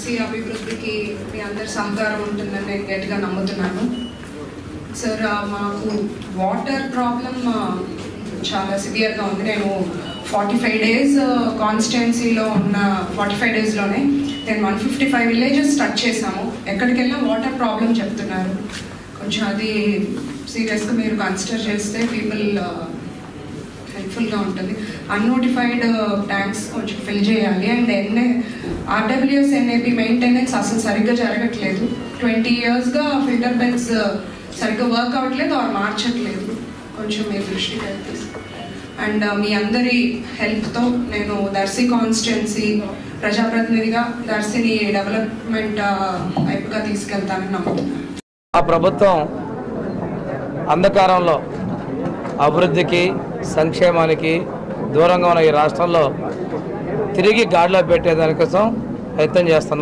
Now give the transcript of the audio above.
దర్శి అభివృద్ధికి మీ అందరి సహకారం ఉంటుందని నేను గట్టిగా నమ్ముతున్నాను. సార్, మాకు వాటర్ ప్రాబ్లం చాలా సివియర్గా ఉంది. నేను 45 days కాన్స్టిట్యున్సీలో ఉన్న 45 daysలోనే నేను 155 villages టచ్ చేశాము. ఎక్కడికి వెళ్ళినా వాటర్ ప్రాబ్లం చెప్తున్నారు. కొంచెం అది సీరియస్గా మీరు కన్సిడర్ చేస్తే పీపుల్ హెల్ప్ఫుల్గా ఉంటుంది. అన్నోటిఫైడ్ ట్యాంక్స్ కొంచెం ఫిల్ చేయాలి. అండ్ ఆర్డబ్ల్యూఎస్ ఎన్ఏపి మెయింటెనెన్స్ అసలు సరిగ్గా జరగట్లేదు. 20 yearsగా ఫిల్టర్ బెడ్స్ సరిగ్గా వర్క్ అవ్వట్లేదు ఆర్ మార్చట్లేదు. కొంచెం మీ దృష్టికి వెళ్తుంది. అండ్ మీ అందరి హెల్ప్తో నేను దర్శి కాన్స్టిట్యున్సీ ప్రజాప్రతినిధిగా దర్శిని డెవలప్మెంట్ వైపుగా తీసుకెళ్తానని నమ్ముతున్నాను. ఆ ప్రభుత్వం అంధకారంలో అభివృద్ధికి సంక్షేమానికి దూరంగా ఉన్న ఈ రాష్ట్రంలో తిరిగి గాడిలో పెట్టేదానికోసం ప్రయత్నం చేస్తున్నాం.